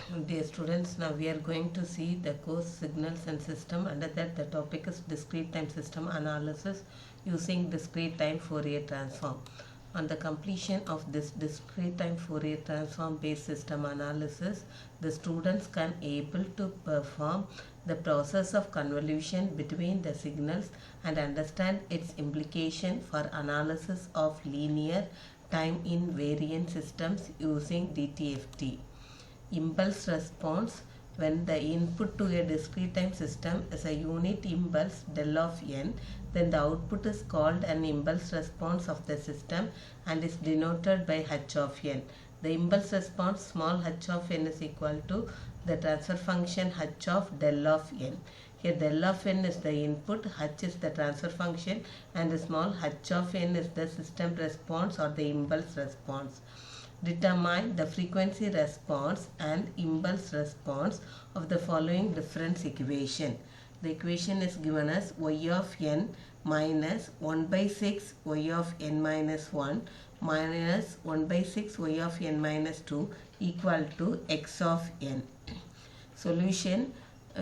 Dear students, now we are going to see the course Signals and System. Under that, the topic is Discrete Time System Analysis using Discrete Time Fourier Transform. On the completion of this Discrete Time Fourier Transform based system analysis, the students can able to perform the process of convolution between the signals and understand its implication for analysis of linear time invariant systems using DTFT. Impulse response: when the input to a discrete time system is a unit impulse del of n, then the output is called an impulse response of the system and is denoted by h of n. The impulse response small h of n is equal to the transfer function h of del of n. Here del of n is the input, h is the transfer function, and the small h of n is the system response or the impulse response. Determine the frequency response and impulse response of the following difference equation. The equation is given as y of n minus 1 by 6 y of n minus 1 minus 1 by 6 y of n minus 2 equal to x of n. Solution.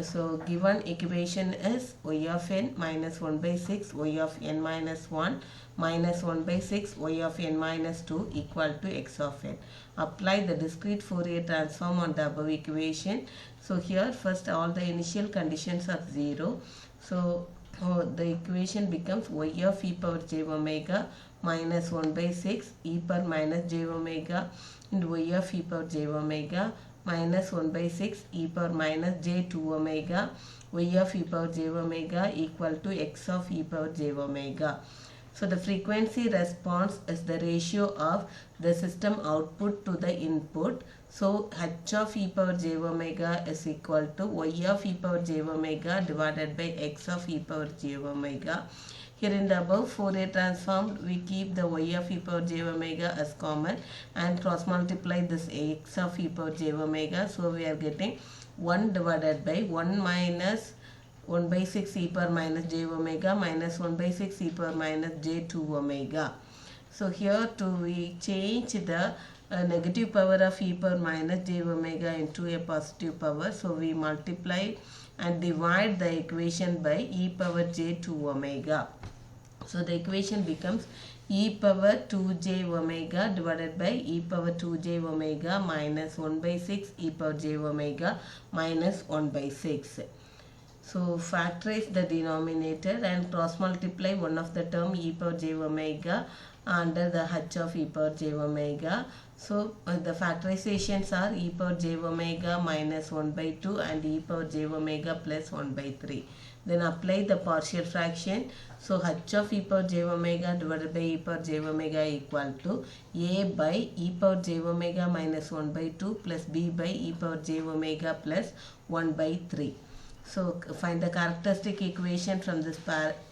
So given equation is y of n minus 1 by 6 y of n minus 1 minus 1 by 6 y of n minus 2 equal to x of n. Apply the discrete Fourier transform on the above equation. So here first all the initial conditions are 0. So the equation becomes y of e power j omega minus 1 by 6 e power minus j omega and y of e power j omega minus 1 by 6 e power minus j 2 omega y of e power j omega equal to x of e power j omega. So the frequency response is the ratio of the system output to the input. So h of e power j omega is equal to y of e power j omega divided by x of e power j omega. Here in the above Fourier transform, we keep the y of e power j omega as common and cross multiply this x of e power j omega. So we are getting 1 divided by 1 minus 1 by 6 e power minus j omega minus 1 by 6 e power minus j 2 omega. So here we change the negative power of e power minus j omega into a positive power. So we multiply and divide the equation by e power j 2 omega. So the equation becomes e power 2j omega divided by e power 2j omega minus 1 by 6 e power j omega minus 1 by 6. So factorize the denominator and cross multiply one of the term e power j omega under the h of e power j omega. So the factorizations are e power j omega minus 1 by 2 and e power j omega plus 1 by 3. Then apply the partial fraction. So h of e power j omega divided by e power j omega equal to a by e power j omega minus 1 by 2 plus b by e power j omega plus 1 by 3. So find the characteristic equation from this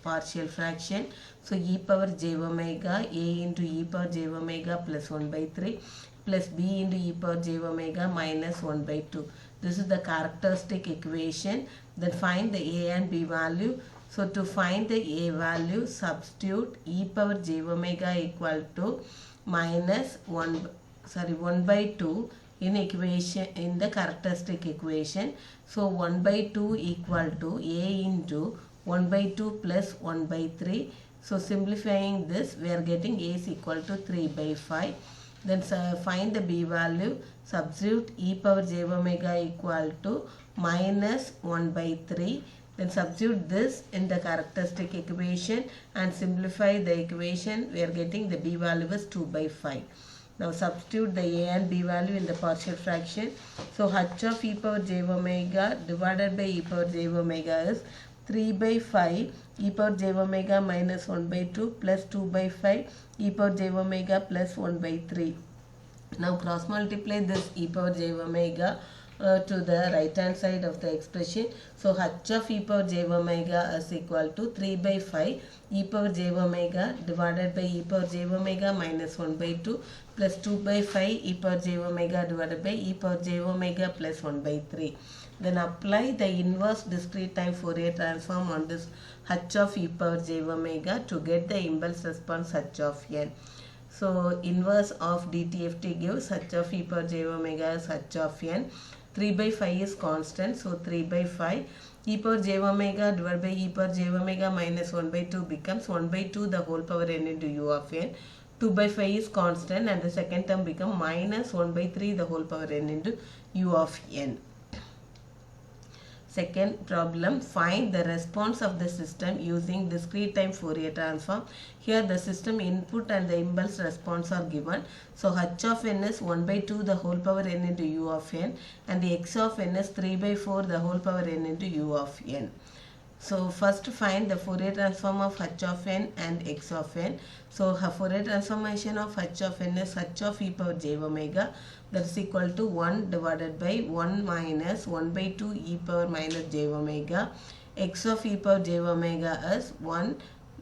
partial fraction. So e power j omega a into e power j omega plus 1 by 3 plus b into e power j omega minus 1 by 2. This is the characteristic equation. Then find the a and b value. So to find the a value, substitute e power j omega equal to minus 1 by 2 in equation in the characteristic equation. So 1 by 2 equal to a into 1 by 2 plus 1 by 3. So simplifying this, we are getting a is equal to 3 by 5. Then find the b value, substitute e power j omega equal to minus 1 by 3. Then substitute this in the characteristic equation and simplify the equation. We are getting the b value is 2 by 5. Now substitute the a and b value in the partial fraction. So h of e power j omega divided by e power j omega is 3 by 5 e power j omega minus 1 by 2 plus 2 by 5 e power j omega plus 1 by 3. Now cross multiply this e power j omega to the right hand side of the expression. So h of e power j omega is equal to 3 by 5 e power j omega divided by e power j omega minus 1 by 2 plus 2 by 5 e power j omega divided by e power j omega plus 1 by 3. Then apply the inverse discrete time Fourier transform on this h of e power j omega to get the impulse response h of n. So inverse of DTFT gives h of e power j omega as h of n. 3 by 5 is constant, so 3 by 5. E power j omega divided by e power j omega minus 1 by 2 becomes 1 by 2 the whole power n into u of n. 2 by 5 is constant and the second term become minus 1 by 3 the whole power n into u of n. Second problem, find the response of the system using discrete time Fourier transform. Here the system input and the impulse response are given. So h of n is 1 by 2 the whole power n into u of n and the x of n is 3 by 4 the whole power n into u of n. So first find the Fourier transform of h of n and x of n. So Fourier transformation of h of n is h of e power j omega, that is equal to 1 divided by 1 minus 1 by 2 e power minus j omega. X of e power j omega is 1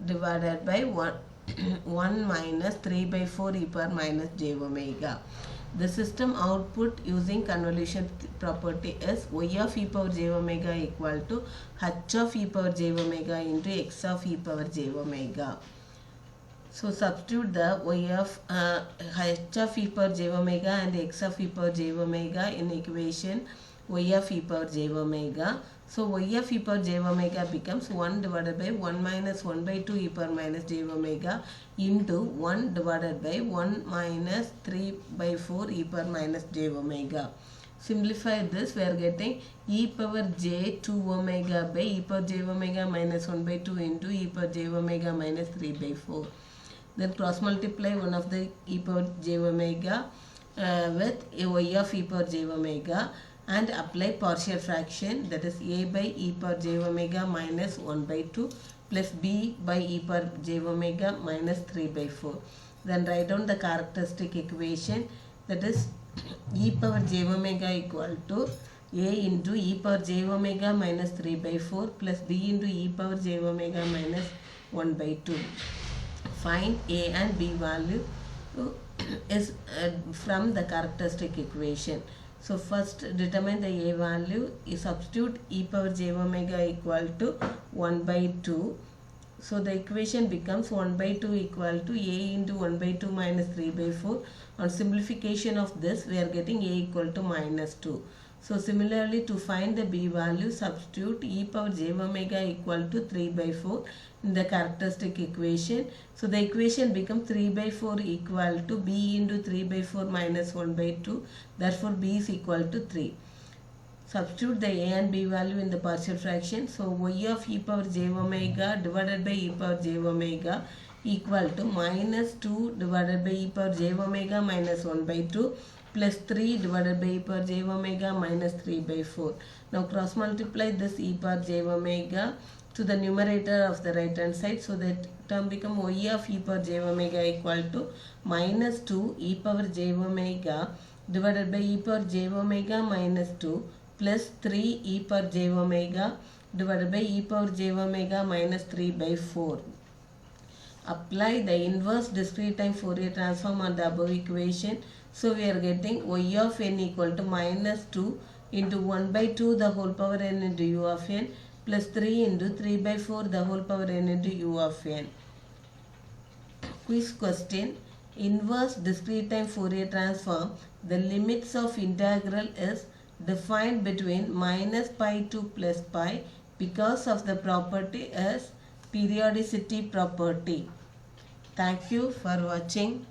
divided by 1 minus 3 by 4 e power minus j omega. The system output using convolution property is y of e power j omega equal to h of e power j omega into x of e power j omega. So substitute the y of h of e power j omega and x of e power j omega in equation y of e power j omega. So y of e power j omega becomes 1 divided by 1 minus 1 by 2 e power minus j omega into 1 divided by 1 minus 3 by 4 e power minus j omega. Simplify this, we are getting e power j 2 omega by e power j omega minus 1 by 2 into e power j omega minus 3 by 4. Then cross multiply one of the e power j omega with y of e power j omega and apply partial fraction, that is a by e power j omega minus 1 by 2 plus b by e power j omega minus 3 by 4. Then write down the characteristic equation, that is e power j omega equal to a into e power j omega minus 3 by 4 plus b into e power j omega minus 1 by 2. Find a and b value is from the characteristic equation. So first determine the a value, substitute e power j omega equal to 1 by 2. So the equation becomes 1 by 2 equal to a into 1 by 2 minus 3 by 4. On simplification of this, we are getting a equal to minus 2. So similarly, to find the b value, substitute e power j omega equal to 3 by 4 in the characteristic equation. So the equation becomes 3 by 4 equal to b into 3 by 4 minus 1 by 2. Therefore, b is equal to 3. Substitute the a and b value in the partial fraction. So y of e power j omega divided by e power j omega equal to minus 2 divided by e power j omega minus 1 by 2 plus 3 divided by e power j omega minus 3 by 4. Now cross multiply this e power j omega to the numerator of the right hand side, so that term become y of e power j omega equal to minus 2 e power j omega divided by e power j omega minus 2 plus 3 e power j omega divided by e power j omega minus 3 by 4. Apply the inverse discrete time Fourier transform on the above equation. So we are getting y of n equal to minus 2 into 1 by 2 the whole power n into u of n plus 3 into 3 by 4 the whole power n into u of n. Quiz question. Inverse discrete time Fourier transform, the limits of integral is defined between minus pi to plus pi because of the property as periodicity property. Thank you for watching.